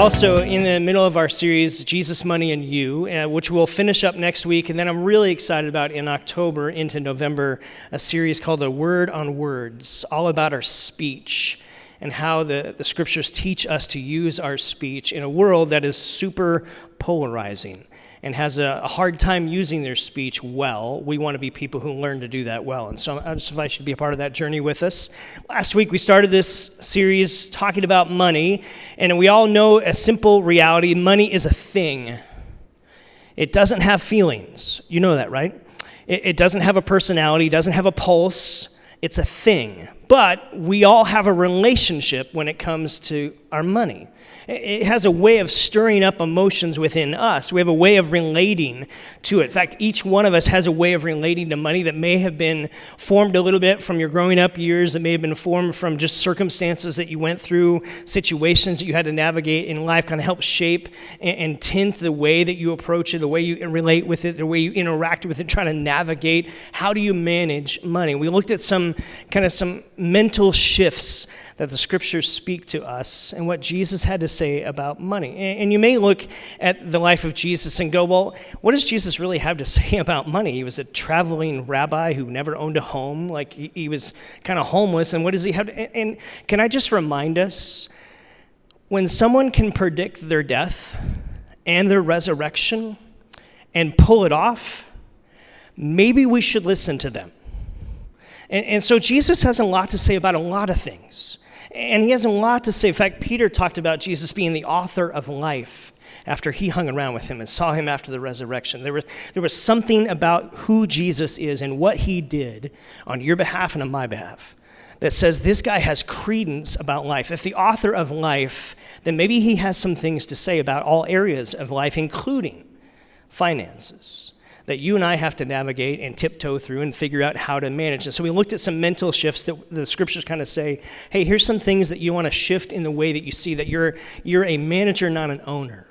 also in the middle of our series, Jesus, Money, and You, which we'll finish up next week. And then I'm really excited about in October into November, a series called A Word on Words, all about our speech and how the scriptures teach us to use our speech in a world that is super polarizing and has a hard time using their speech well. We want to be people who learn to do that well. And so I just invite you to be a part of that journey with us. Last week, we started this series talking about money, and we all know a simple reality. Money is a thing. It doesn't have feelings. You know that, right? It doesn't have a personality, doesn't have a pulse. It's a thing. But we all have a relationship when it comes to our money. It has a way of stirring up emotions within us. We have a way of relating to it. In fact, each one of us has a way of relating to money that may have been formed a little bit from your growing up years, that may have been formed from just circumstances that you went through, situations that you had to navigate in life, kind of help shape and tint the way that you approach it, the way you relate with it, the way you interact with it, trying to navigate how do you manage money. We looked at some mental shifts that the scriptures speak to us and what Jesus had to say about money. And you may look at the life of Jesus and go, well, what does Jesus really have to say about money? He was a traveling rabbi who never owned a home. Like he was kind of homeless. And what does he have to, and can I just remind us, when someone can predict their death and their resurrection and pull it off, maybe we should listen to them. And so Jesus has a lot to say about a lot of things. And he has a lot to say. In fact, Peter talked about Jesus being the author of life after he hung around with him and saw him after the resurrection. There was something about who Jesus is and what he did on your behalf and on my behalf that says this guy has credence about life. If the author of life, then maybe he has some things to say about all areas of life, including finances, that you and I have to navigate and tiptoe through and figure out how to manage. And so we looked at some mental shifts that the scriptures kind of say, hey, here's some things that you want to shift in the way that you see, that you're a manager, not an owner.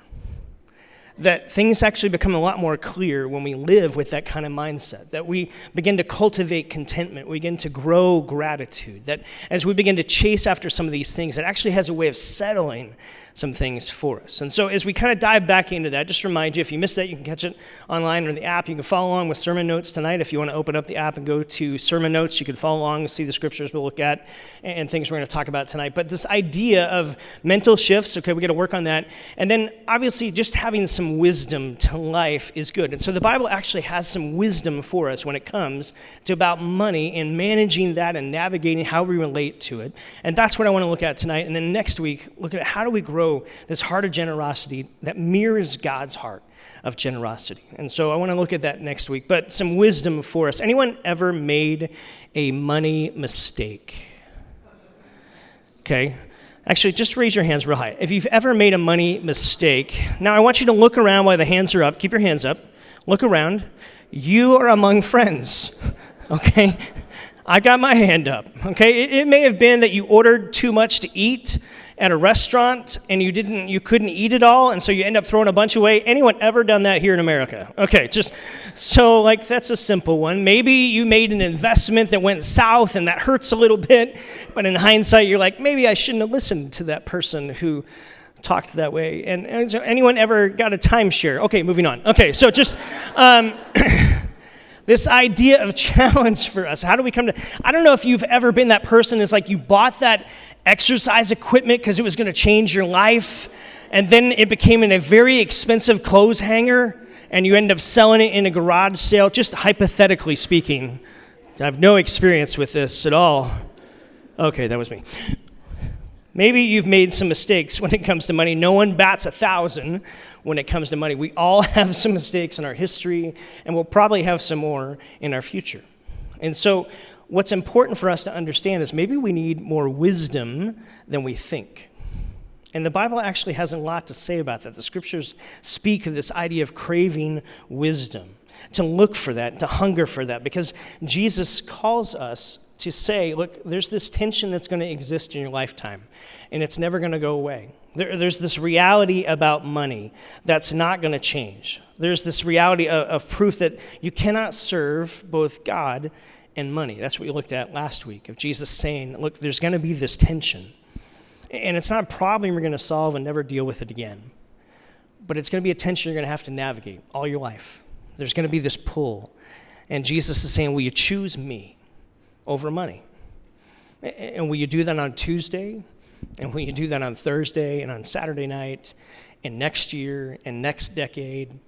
That things actually become a lot more clear when we live with that kind of mindset, that we begin to cultivate contentment, we begin to grow gratitude, that as we begin to chase after some of these things, it actually has a way of settling some things for us. And so as we kind of dive back into that, just remind you, if you missed that, you can catch it online or the app. You can follow along with sermon notes tonight. If you want to open up the app and go to sermon notes, you can follow along and see the scriptures we'll look at and things we're going to talk about tonight. But this idea of mental shifts, okay, we got to work on that. And then obviously just having some wisdom to life is good. And so the Bible actually has some wisdom for us when it comes to about money and managing that and navigating how we relate to it. And that's what I want to look at tonight. And then next week, look at how do we grow this heart of generosity that mirrors God's heart of generosity. And so I want to look at that next week. But some wisdom for us. Anyone ever made a money mistake? Okay. Actually, just raise your hands real high. If you've ever made a money mistake, now I want you to look around while the hands are up. Keep your hands up. Look around. You are among friends, okay? I got my hand up, okay? It may have been that you ordered too much to eat at a restaurant and you couldn't eat it all, and so you end up throwing a bunch away. Anyone ever done that here in America? Okay, just so that's a simple one. Maybe you made an investment that went south and that hurts a little bit, but in hindsight you're like, maybe I shouldn't have listened to that person who talked that way. And so anyone ever got a timeshare? Okay, moving on. Okay, so just this idea of challenge for us. How do we come to, I don't know if you've ever been that person that's like you bought that exercise equipment because it was going to change your life, and then it became in a very expensive clothes hanger, and you end up selling it in a garage sale, just hypothetically speaking. I have no experience with this at all. Okay, that was me. Maybe you've made some mistakes when it comes to money. No one bats 1,000 when it comes to money. We all have some mistakes in our history, and we'll probably have some more in our future. And so what's important for us to understand is maybe we need more wisdom than we think. And the Bible actually has a lot to say about that. The scriptures speak of this idea of craving wisdom, to look for that, to hunger for that, because Jesus calls us to say, look, there's this tension that's going to exist in your lifetime, and it's never going to go away. There's this reality about money that's not going to change. There's this reality of proof that you cannot serve both God and money. That's what we looked at last week, of Jesus saying, look, there's going to be this tension. And it's not a problem you're going to solve and never deal with it again. But it's going to be a tension you're going to have to navigate all your life. There's going to be this pull. And Jesus is saying, will you choose me over money? And will you do that on Tuesday? And will you do that on Thursday and on Saturday night and next year and next decade?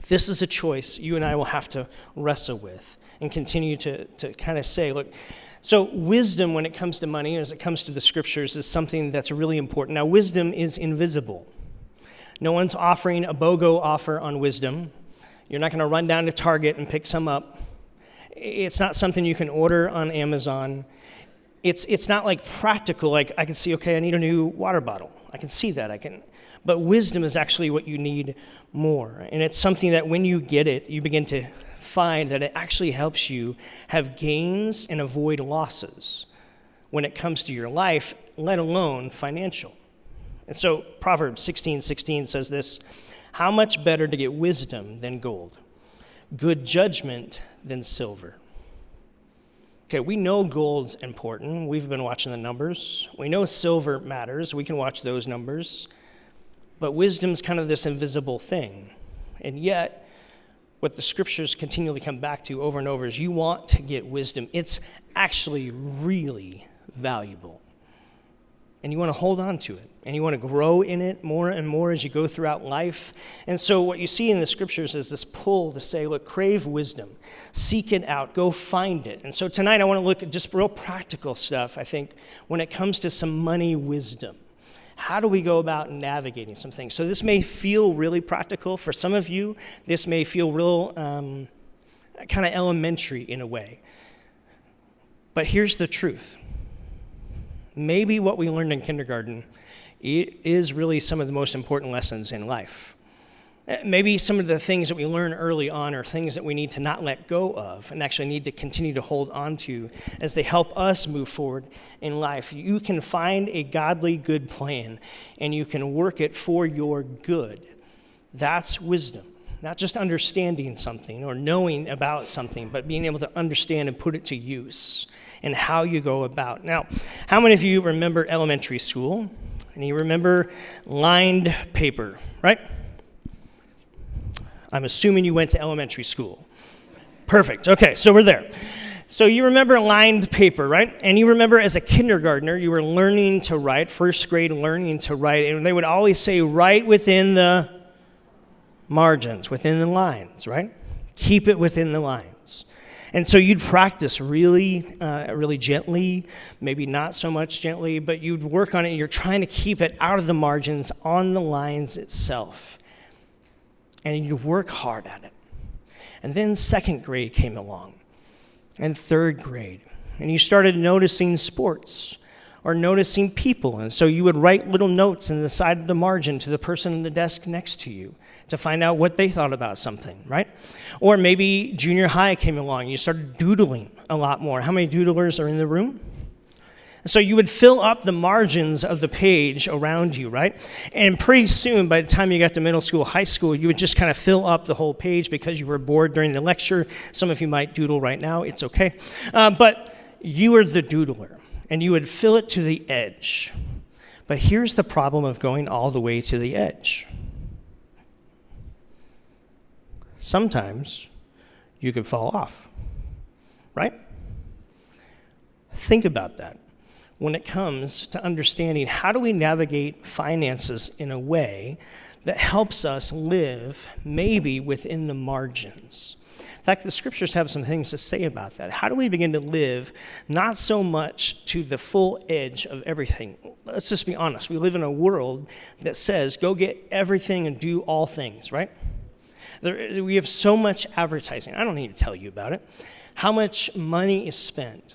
This is a choice you and I will have to wrestle with and continue to kind of say, look, so wisdom when it comes to money, as it comes to the scriptures, is something that's really important. Now, wisdom is invisible. No one's offering a BOGO offer on wisdom. You're not going to run down to Target and pick some up. It's not something you can order on Amazon. It's not like practical, like I can see, okay, I need a new water bottle. I can see that. But wisdom is actually what you need more. And it's something that when you get it, you begin to find that it actually helps you have gains and avoid losses when it comes to your life, let alone financial. And so Proverbs 16:16 says this, how much better to get wisdom than gold, good judgment than silver. Okay, we know gold's important. We've been watching the numbers. We know silver matters. We can watch those numbers. But wisdom's kind of this invisible thing. And yet, what the scriptures continually come back to over and over is you want to get wisdom. It's actually really valuable. And you want to hold on to it. And you want to grow in it more and more as you go throughout life. And so what you see in the scriptures is this pull to say, look, crave wisdom. Seek it out. Go find it. And so tonight I want to look at just real practical stuff, I think, when it comes to some money wisdom. How do we go about navigating some things? So this may feel really practical. For some of you, this may feel real kind of elementary in a way. But here's the truth. Maybe what we learned in kindergarten is really some of the most important lessons in life. Maybe some of the things that we learn early on are things that we need to not let go of and actually need to continue to hold on to as they help us move forward in life. You can find a godly good plan and you can work it for your good. That's wisdom. Not just understanding something or knowing about something, but being able to understand and put it to use and how you go about. Now, how many of you remember elementary school? And you remember lined paper, right? I'm assuming you went to elementary school. Perfect. Okay, so we're there. So you remember lined paper, right? And you remember as a kindergartner, you were learning to write, first grade learning to write, and they would always say, write within the margins, within the lines, right? Keep it within the lines. And so you'd practice really gently, maybe not so much gently, but you'd work on it. You're trying to keep it out of the margins, on the lines itself. And you'd work hard at it. And then second grade came along, and third grade. And you started noticing sports or noticing people. And so you would write little notes in the side of the margin to the person in the desk next to you to find out what they thought about something, right? Or maybe junior high came along, and you started doodling a lot more. How many doodlers are in the room? So you would fill up the margins of the page around you, right? And pretty soon, by the time you got to middle school, high school, you would just kind of fill up the whole page because you were bored during the lecture. Some of you might doodle right now. It's okay. But you were the doodler, and you would fill it to the edge. But here's the problem of going all the way to the edge. Sometimes you can fall off, right? Think about that. When it comes to understanding how do we navigate finances in a way that helps us live maybe within the margins. In fact, the scriptures have some things to say about that. How do we begin to live not so much to the full edge of everything? Let's just be honest. We live in a world that says, go get everything and do all things, right? We have so much advertising. I don't need to tell you about it. How much money is spent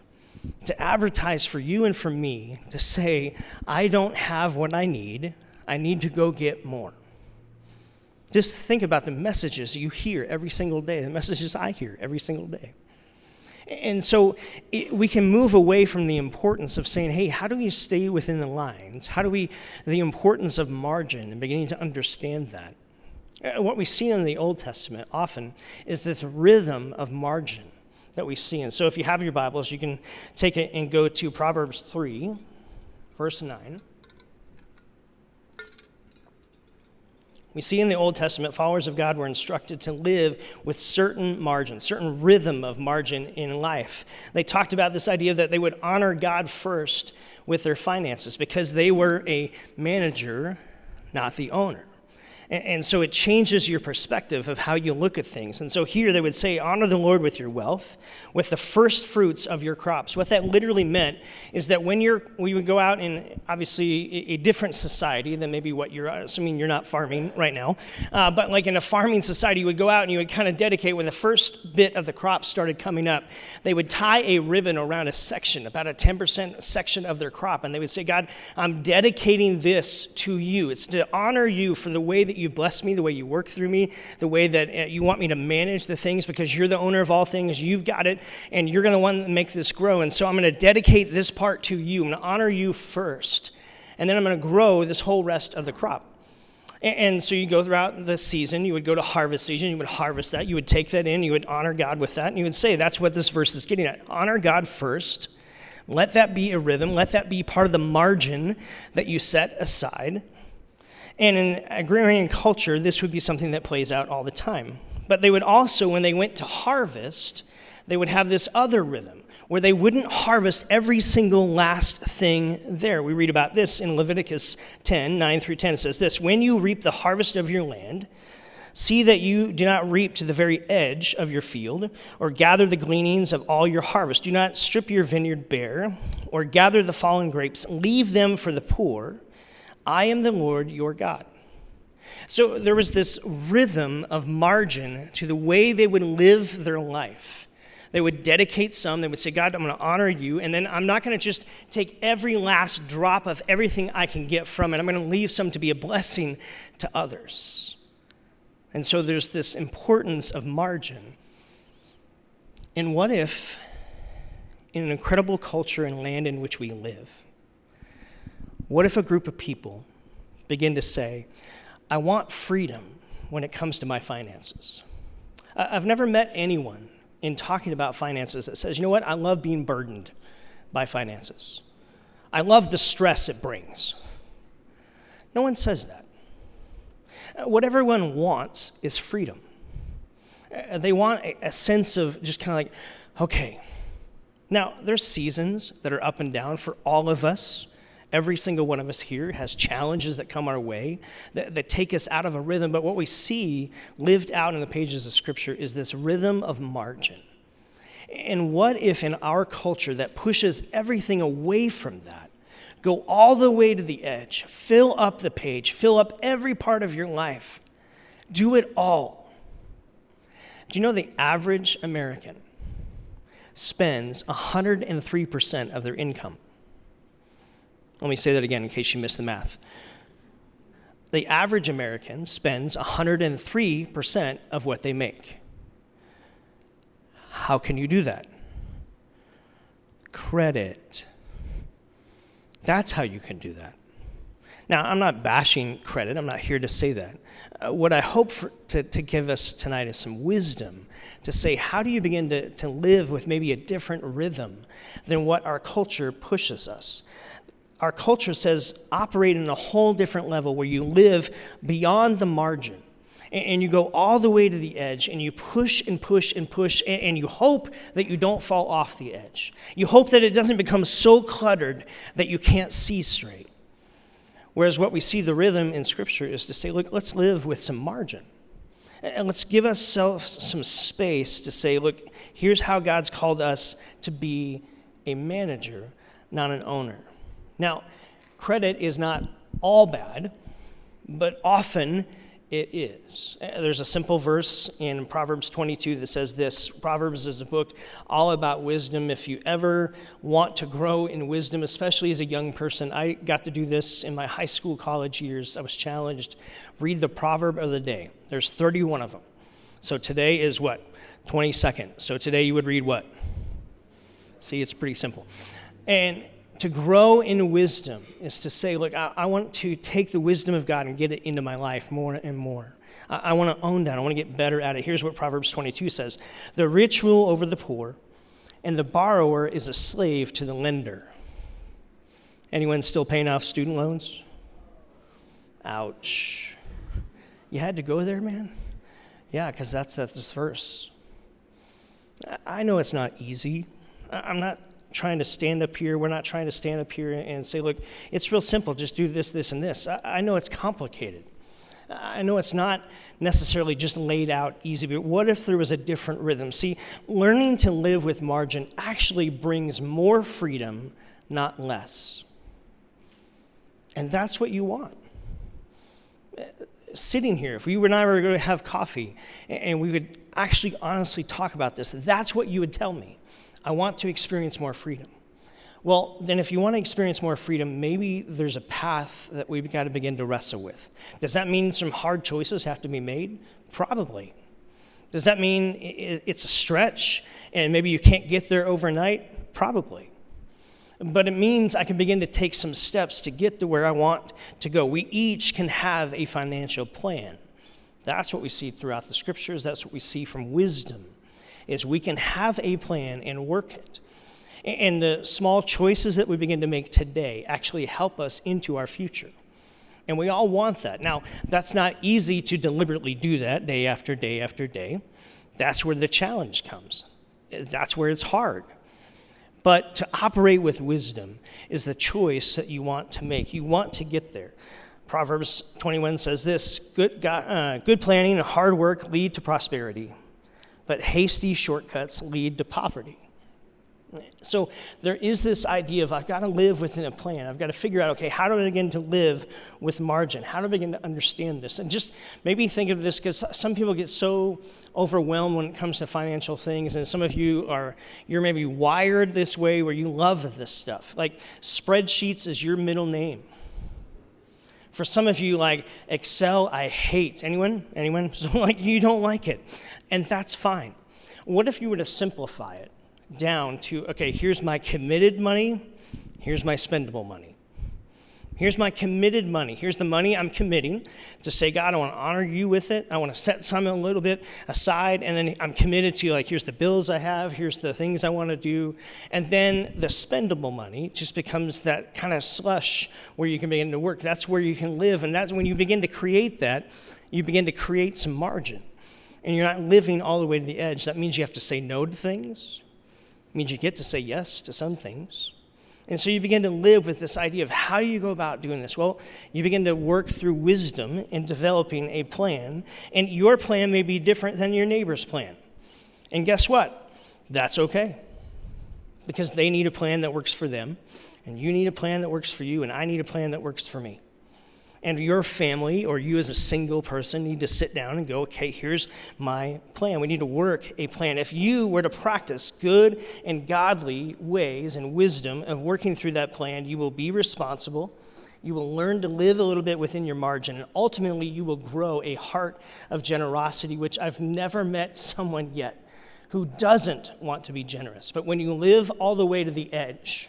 to advertise for you and for me to say, I don't have what I need to go get more. Just think about the messages you hear every single day, the messages I hear every single day. And so we can move away from the importance of saying, hey, how do we stay within the lines? The importance of margin and beginning to understand that. What we see in the Old Testament often is this rhythm of margin that we see. And so if you have your Bibles, you can take it and go to Proverbs 3, verse 9. We see in the Old Testament, followers of God were instructed to live with certain margin, certain rhythm of margin in life. They talked about this idea that they would honor God first with their finances because they were a manager, not the owner. And so it changes your perspective of how you look at things. And so here they would say, honor the Lord with your wealth, with the first fruits of your crops. What that literally meant is that when we would go out in obviously a different society than maybe what you're, assuming you're not farming right now, but like in a farming society, you would go out and you would kind of dedicate, when the first bit of the crop started coming up, they would tie a ribbon around a section, about a 10% section of their crop. And they would say, God, I'm dedicating this to you. It's to honor you for the way that you bless me, the way you work through me, the way that you want me to manage the things, because you're the owner of all things, you've got it, and you're going to want to make this grow. And so I'm going to dedicate this part to you. I'm going to honor you first, and then I'm going to grow this whole rest of the crop. And so you go throughout the season, you would go to harvest season, you would harvest that, you would take that in, you would honor God with that, and you would say, that's what this verse is getting at. Honor God first. Let that be a rhythm. Let that be part of the margin that you set aside. And in agrarian culture, this would be something that plays out all the time. But they would also, when they went to harvest, they would have this other rhythm where they wouldn't harvest every single last thing there. We read about this in Leviticus 10, 9 through 10. It says this, when you reap the harvest of your land, see that you do not reap to the very edge of your field, or gather the gleanings of all your harvest. Do not strip your vineyard bare, or gather the fallen grapes. Leave them for the poor. I am the Lord your God. So there was this rhythm of margin to the way they would live their life. They would dedicate some. They would say, God, I'm going to honor you, and then I'm not going to just take every last drop of everything I can get from it. I'm going to leave some to be a blessing to others. And so there's this importance of margin. And what if, in an incredible culture and land in which we live, what if a group of people begin to say, I want freedom when it comes to my finances? I've never met anyone in talking about finances that says, you know what, I love being burdened by finances. I love the stress it brings. No one says that. What everyone wants is freedom. They want a sense of just kind of like, okay. Now, there's seasons that are up and down for all of us. Every single one of us here has challenges that come our way that take us out of a rhythm. But what we see lived out in the pages of Scripture is this rhythm of margin. And what if in our culture that pushes everything away from that, go all the way to the edge, fill up the page, fill up every part of your life, do it all? Do you know the average American spends 103% of their income? Let me say that again in case you missed the math. The average American spends 103% of what they make. How can you do that? Credit. That's how you can do that. Now, I'm not bashing credit. I'm not here to say that. What I hope to give us tonight is some wisdom to say, how do you begin to live with maybe a different rhythm than what our culture pushes us? Our culture says operate in a whole different level where you live beyond the margin and you go all the way to the edge and you push and push and push and you hope that you don't fall off the edge. You hope that it doesn't become so cluttered that you can't see straight. Whereas what we see the rhythm in Scripture is to say, look, let's live with some margin. And let's give ourselves some space to say, look, here's how God's called us to be a manager, not an owner. Now, credit is not all bad, but often it is. There's a simple verse in Proverbs 22 that says this. Proverbs is a book all about wisdom. If you ever want to grow in wisdom, especially as a young person, I got to do this in my high school, college years. I was challenged. Read the proverb of the day. There's 31 of them. So today is what? 22nd. So today you would read what? See, it's pretty simple. And to grow in wisdom is to say, look, I want to take the wisdom of God and get it into my life more and more. I want to own that. I want to get better at it. Here's what Proverbs 22 says. The rich rule over the poor, and the borrower is a slave to the lender. Anyone still paying off student loans? Ouch. You had to go there, man? Yeah, because that's this verse. I know it's not easy. I'm not trying to stand up here. We're not trying to stand up here and say, look, it's real simple. Just do this, this, and this. I know it's complicated. I know it's not necessarily just laid out easy, but what if there was a different rhythm? See, learning to live with margin actually brings more freedom, not less. And that's what you want. Sitting here, if you and I were going to have coffee and we would actually honestly talk about this, that's what you would tell me. I want to experience more freedom. Well, then if you want to experience more freedom, maybe there's a path that we've got to begin to wrestle with. Does that mean some hard choices have to be made? Probably. Does that mean it's a stretch and maybe you can't get there overnight? Probably. But it means I can begin to take some steps to get to where I want to go. We each can have a financial plan. That's what we see throughout the scriptures. That's what we see from wisdom, is we can have a plan and work it. And the small choices that we begin to make today actually help us into our future. And we all want that. Now, that's not easy to deliberately do that day after day after day. That's where the challenge comes. That's where it's hard. But to operate with wisdom is the choice that you want to make. You want to get there. Proverbs 21 says this, good planning and hard work lead to prosperity, but hasty shortcuts lead to poverty. So there is this idea of I've got to live within a plan. I've got to figure out, okay, how do I begin to live with margin? How do I begin to understand this? And just maybe think of this, because some people get so overwhelmed when it comes to financial things, and some of you're maybe wired this way where you love this stuff. Like spreadsheets is your middle name. For some of you, like Excel, I hate. Anyone? So like you don't like it, and that's fine. What if you were to simplify it down to, okay, here's my committed money, here's my spendable money. Here's my committed money. Here's the money I'm committing to say, God, I want to honor you with it. I want to set some a little bit aside, and then I'm committed to, like, here's the bills I have, here's the things I want to do. And then the spendable money just becomes that kind of slush where you can begin to work. That's where you can live, and that's when you begin to create that, you begin to create some margin. And you're not living all the way to the edge. That means you have to say no to things. It means you get to say yes to some things. And so you begin to live with this idea of how do you go about doing this? Well, you begin to work through wisdom in developing a plan, and your plan may be different than your neighbor's plan. And guess what? That's okay, because they need a plan that works for them, and you need a plan that works for you, and I need a plan that works for me. And your family, or you as a single person, need to sit down and go, okay, here's my plan. We need to work a plan. If you were to practice good and godly ways and wisdom of working through that plan, you will be responsible. You will learn to live a little bit within your margin. And ultimately, you will grow a heart of generosity, which I've never met someone yet who doesn't want to be generous. But when you live all the way to the edge,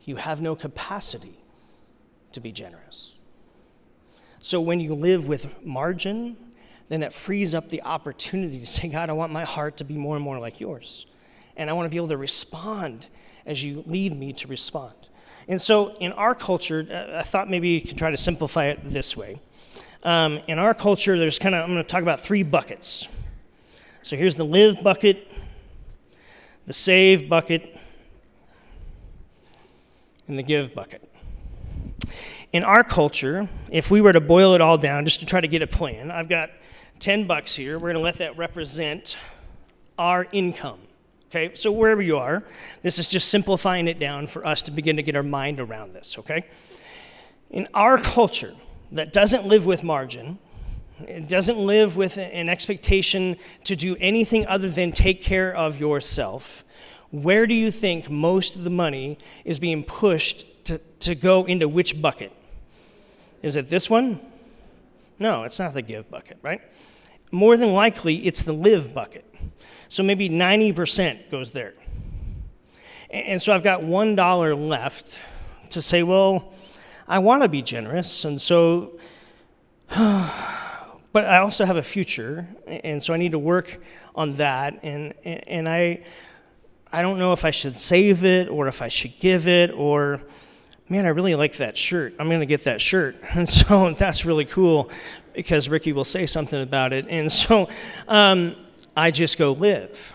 you have no capacity to be generous. So when you live with margin, then it frees up the opportunity to say, God, I want my heart to be more and more like yours. And I want to be able to respond as you lead me to respond. And so in our culture, I thought maybe you could try to simplify it this way. In our culture, there's I'm going to talk about 3 buckets. So here's the live bucket, the save bucket, and the give bucket. In our culture, if we were to boil it all down just to try to get a plan, I've got $10 here. We're going to let that represent our income. Okay, so wherever you are, this is just simplifying it down for us to begin to get our mind around this, okay? In our culture that doesn't live with margin, it doesn't live with an expectation to do anything other than take care of yourself, where do you think most of the money is being pushed to go into which bucket? Is it this one? No, it's not the give bucket, right? More than likely, it's the live bucket. So maybe 90% goes there. And so I've got $1 left to say, well, I want to be generous, and so, but I also have a future, and so I need to work on that, and I don't know if I should save it or if I should give it, or man, I really like that shirt. I'm going to get that shirt. And so that's really cool. because Ricky will say something about it. And so I just go live.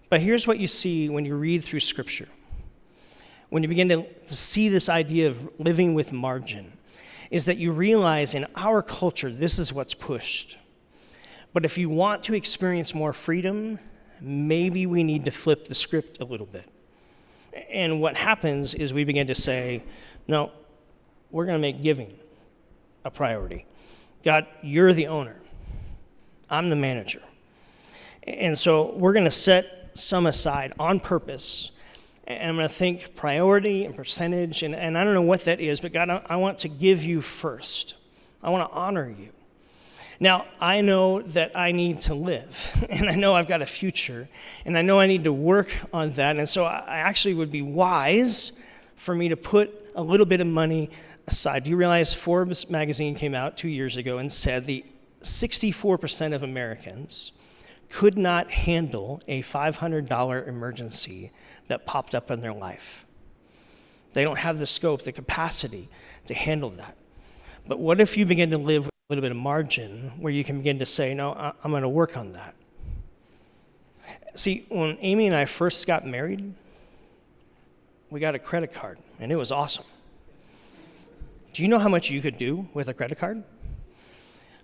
But here's what you see when you read through Scripture. When you begin to see this idea of living with margin, is that you realize in our culture, this is what's pushed. But if you want to experience more freedom, maybe we need to flip the script a little bit. And what happens is we begin to say, no, we're going to make giving a priority. God, you're the owner. I'm the manager. And so we're going to set some aside on purpose. And I'm going to think priority and percentage. And I don't know what that is, but God, I want to give you first. I want to honor you. Now, I know that I need to live, and I know I've got a future, and I know I need to work on that. And so I actually would be wise for me to put a little bit of money aside. Do you realize Forbes magazine came out 2 years ago and said the 64% of Americans could not handle a $500 emergency that popped up in their life? They don't have the scope, the capacity to handle that. But what if you begin to live with a little bit of margin where you can begin to say, no, I'm going to work on that? See, when Amy and I first got married, we got a credit card, and it was awesome. Do you know how much you could do with a credit card?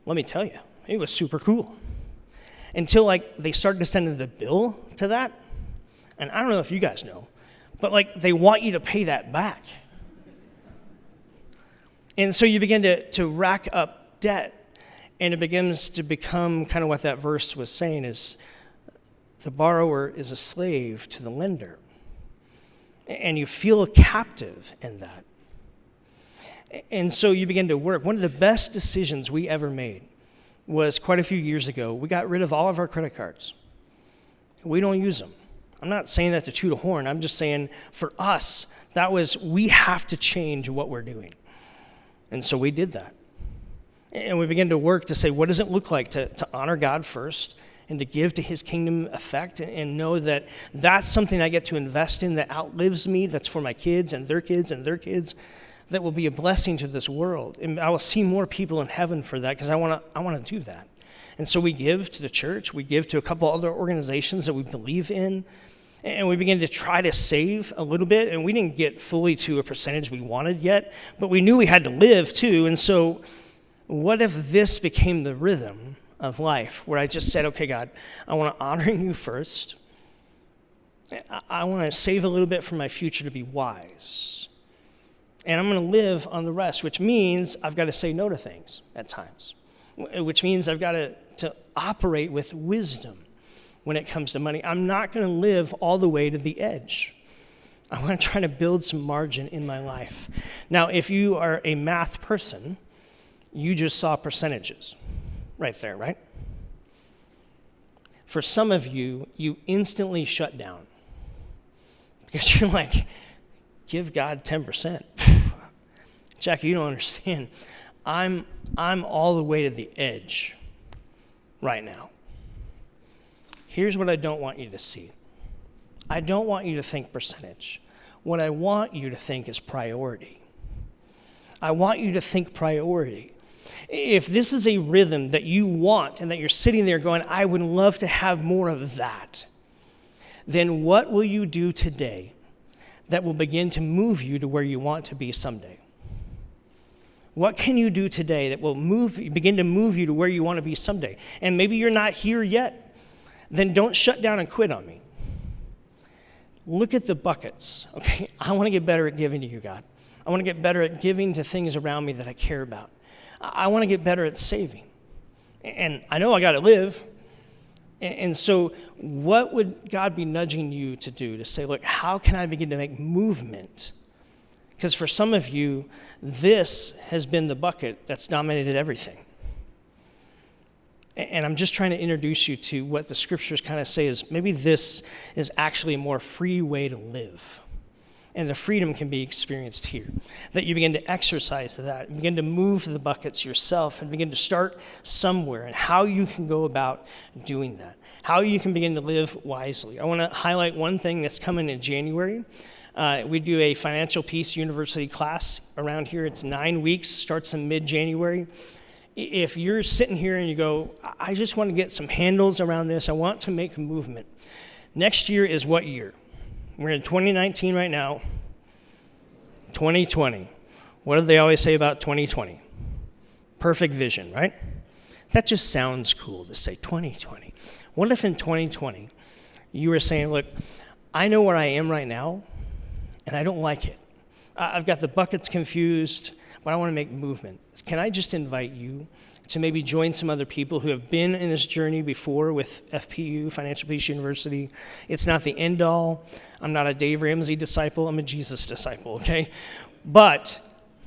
Let me tell you, it was super cool. Until they started to send the bill to that, and I don't know if you guys know, but they want you to pay that back. And so you begin to rack up debt, and it begins to become kind of what that verse was saying is the borrower is a slave to the lender. And you feel captive in that. And so you begin to work. One of the best decisions we ever made was quite a few years ago. We got rid of all of our credit cards. We don't use them. I'm not saying that to toot a horn. I'm just saying for us, we have to change what we're doing. And so we did that. And we began to work to say, what does it look like to honor God first and to give to his kingdom effect and know that that's something I get to invest in that outlives me, that's for my kids and their kids and their kids, that will be a blessing to this world. And I will see more people in heaven for that because I want to do that. And so we give to the church. We give to a couple other organizations that we believe in. And we begin to try to save a little bit. And we didn't get fully to a percentage we wanted yet, but we knew we had to live too. And so what if this became the rhythm of life where I just said, okay, God, I want to honor you first. I want to save a little bit for my future to be wise. And I'm going to live on the rest, which means I've got to say no to things at times, which means I've got to operate with wisdom when it comes to money. I'm not going to live all the way to the edge. I want to try to build some margin in my life. Now, if you are a math person, you just saw percentages right there, right? For some of you, you instantly shut down because you're like, give God 10%. Jackie, you don't understand. I'm all the way to the edge right now. Here's what I don't want you to see. I don't want you to think percentage. What I want you to think is priority. I want you to think priority. If this is a rhythm that you want and that you're sitting there going, I would love to have more of that, then what will you do today that will begin to move you to where you want to be someday? What can you do today that will begin to move you to where you want to be someday? And maybe you're not here yet. Then don't shut down and quit on me. Look at the buckets, okay? I want to get better at giving to you, God. I want to get better at giving to things around me that I care about. I want to get better at saving. And I know I got to live. And so what would God be nudging you to do to say, look, how can I begin to make movement? Because for some of you, this has been the bucket that's dominated everything. And I'm just trying to introduce you to what the scriptures kind of say is maybe this is actually a more free way to live. And the freedom can be experienced here. That you begin to exercise that, begin to move the buckets yourself, and begin to start somewhere, and how you can go about doing that. How you can begin to live wisely. I want to highlight one thing that's coming in January. We do a Financial Peace University class around here. It's 9 weeks, starts in mid-January. If you're sitting here and you go, I just want to get some handles around this, I want to make a movement. Next year is what year? We're in 2019 right now. 2020. What do they always say about 2020? Perfect vision, right? That just sounds cool to say 2020. What if in 2020 you were saying, look, I know where I am right now, and I don't like it. I've got the buckets confused, but I want to make movement. Can I just invite you to maybe join some other people who have been in this journey before with FPU, Financial Peace University? It's not the end all. I'm not a Dave Ramsey disciple. I'm a Jesus disciple, okay? But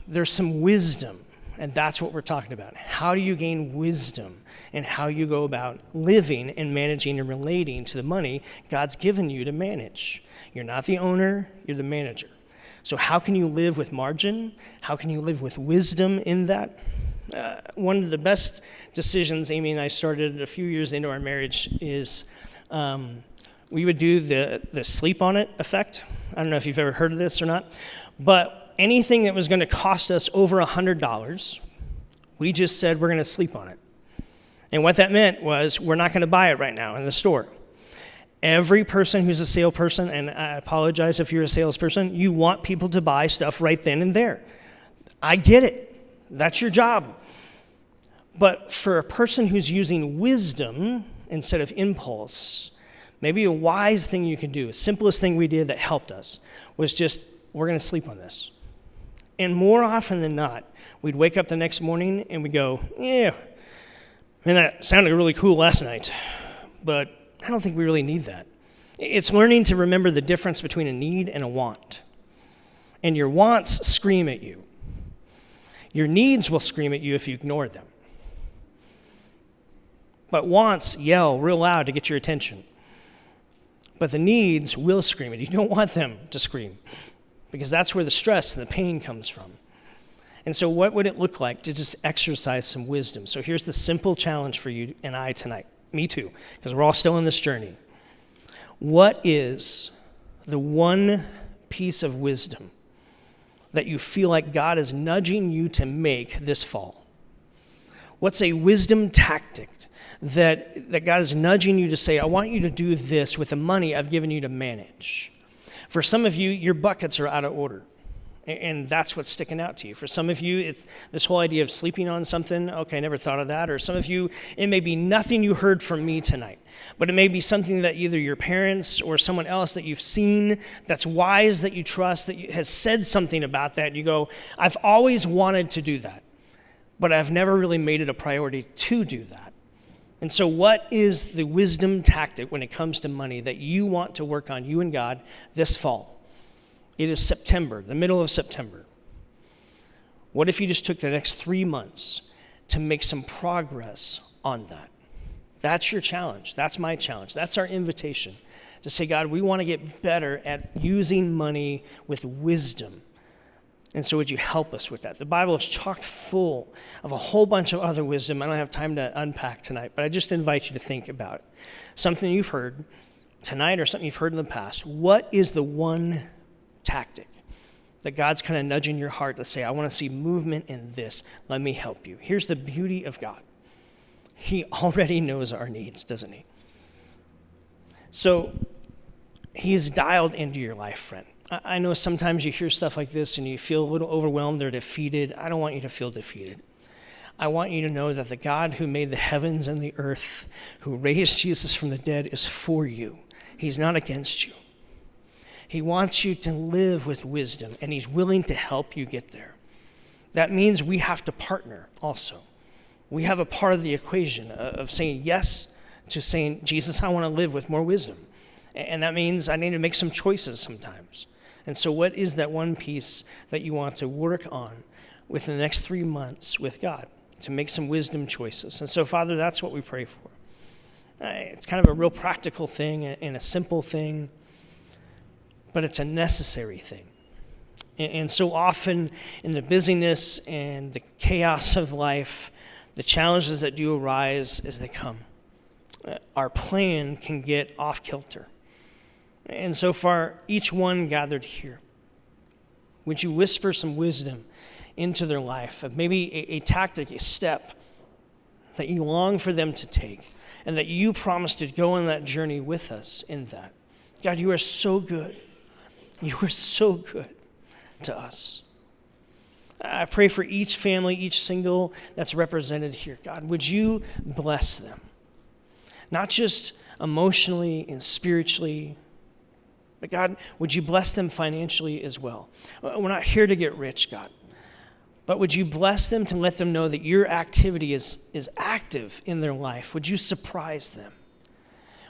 there's some wisdom, and that's what we're talking about. How do you gain wisdom and how you go about living and managing and relating to the money God's given you to manage? You're not the owner, you're the manager. So how can you live with margin? How can you live with wisdom in that? One of the best decisions Amy and I started a few years into our marriage is we would do the sleep on it effect. I don't know if you've ever heard of this or not, but anything that was going to cost us over $100, we just said we're going to sleep on it. And what that meant was we're not going to buy it right now in the store. Every person who's a salesperson, and I apologize if you're a salesperson, you want people to buy stuff right then and there. I get it. That's your job. But for a person who's using wisdom instead of impulse, maybe a wise thing you can do, the simplest thing we did that helped us, was just, we're going to sleep on this. And more often than not, we'd wake up the next morning and we'd go, yeah, man, that sounded really cool last night, but I don't think we really need that. It's learning to remember the difference between a need and a want. And your wants scream at you. Your needs will scream at you if you ignore them. But wants yell real loud to get your attention. But the needs will scream at you. You don't want them to scream because that's where the stress and the pain comes from. And so what would it look like to just exercise some wisdom? So here's the simple challenge for you and I tonight. Me too, because we're all still in this journey. What is the one piece of wisdom that you feel like God is nudging you to make this fall? What's a wisdom tactic that God is nudging you to say, I want you to do this with the money I've given you to manage? For some of you, your buckets are out of order. And that's what's sticking out to you. For some of you, it's this whole idea of sleeping on something. Okay, I never thought of that. Or some of you, it may be nothing you heard from me tonight. But it may be something that either your parents or someone else that you've seen that's wise, that you trust, that has said something about that. And you go, I've always wanted to do that, but I've never really made it a priority to do that. And so what is the wisdom tactic when it comes to money that you want to work on, you and God, this fall? It is September, the middle of September. What if you just took the next 3 months to make some progress on that? That's your challenge. That's my challenge. That's our invitation to say, God, we want to get better at using money with wisdom. And so would you help us with that? The Bible is chock full of a whole bunch of other wisdom I don't have time to unpack tonight, but I just invite you to think about it. Something you've heard tonight or something you've heard in the past. What is the one tactic that God's kind of nudging your heart to say, I want to see movement in this. Let me help you. Here's the beauty of God. He already knows our needs, doesn't he? So he's dialed into your life, friend. I know sometimes you hear stuff like this and you feel a little overwhelmed or defeated. I don't want you to feel defeated. I want you to know that the God who made the heavens and the earth, who raised Jesus from the dead, is for you. He's not against you. He wants you to live with wisdom, and he's willing to help you get there. That means we have to partner also. We have a part of the equation of saying yes to saying, Jesus, I want to live with more wisdom. And that means I need to make some choices sometimes. And so what is that one piece that you want to work on within the next 3 months with God to make some wisdom choices? And so, Father, that's what we pray for. It's kind of a real practical thing and a simple thing, but it's a necessary thing. And so often in the busyness and the chaos of life, the challenges that do arise as they come, our plan can get off kilter. And so far, each one gathered here, would you whisper some wisdom into their life, of maybe a tactic, a step that you long for them to take, and that you promise to go on that journey with us in that. God, you are so good. You are so good to us. I pray for each family, each single that's represented here. God, would you bless them? Not just emotionally and spiritually, but God, would you bless them financially as well? We're not here to get rich, God, but would you bless them to let them know that your activity is active in their life? Would you surprise them?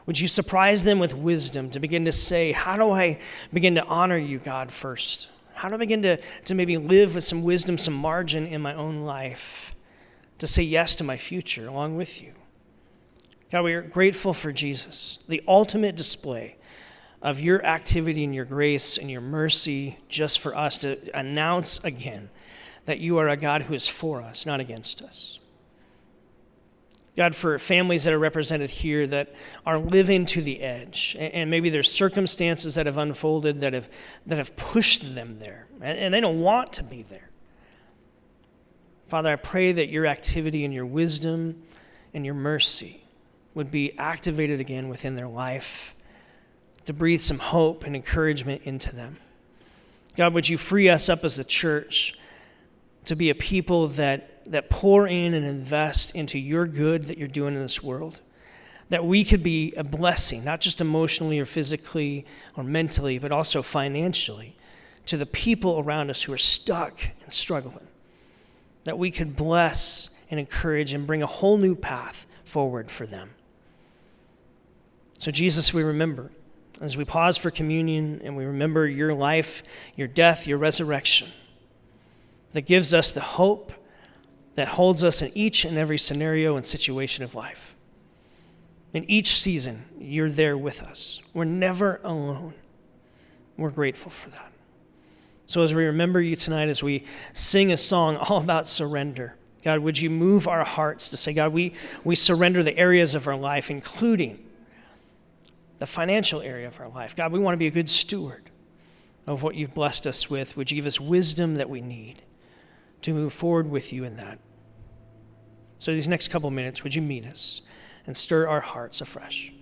Would you surprise them with wisdom to begin to say, how do I begin to honor you, God, first? How do I begin to maybe live with some wisdom, some margin in my own life to say yes to my future along with you? God, we are grateful for Jesus, the ultimate display of your activity and your grace and your mercy just for us to announce again that you are a God who is for us, not against us. God, for families that are represented here that are living to the edge, and maybe there's circumstances that have unfolded that have pushed them there, and they don't want to be there. Father, I pray that your activity and your wisdom and your mercy would be activated again within their life to breathe some hope and encouragement into them. God, would you free us up as a church to be a people that pour in and invest into your good that you're doing in this world, that we could be a blessing, not just emotionally or physically or mentally, but also financially, to the people around us who are stuck and struggling, that we could bless and encourage and bring a whole new path forward for them. So Jesus, we remember, as we pause for communion and we remember your life, your death, your resurrection, that gives us the hope that holds us in each and every scenario and situation of life. In each season, you're there with us. We're never alone. We're grateful for that. So as we remember you tonight, as we sing a song all about surrender, God, would you move our hearts to say, God, we surrender the areas of our life, including the financial area of our life. God, we want to be a good steward of what you've blessed us with. Would you give us wisdom that we need to move forward with you in that? So these next couple minutes, would you meet us and stir our hearts afresh?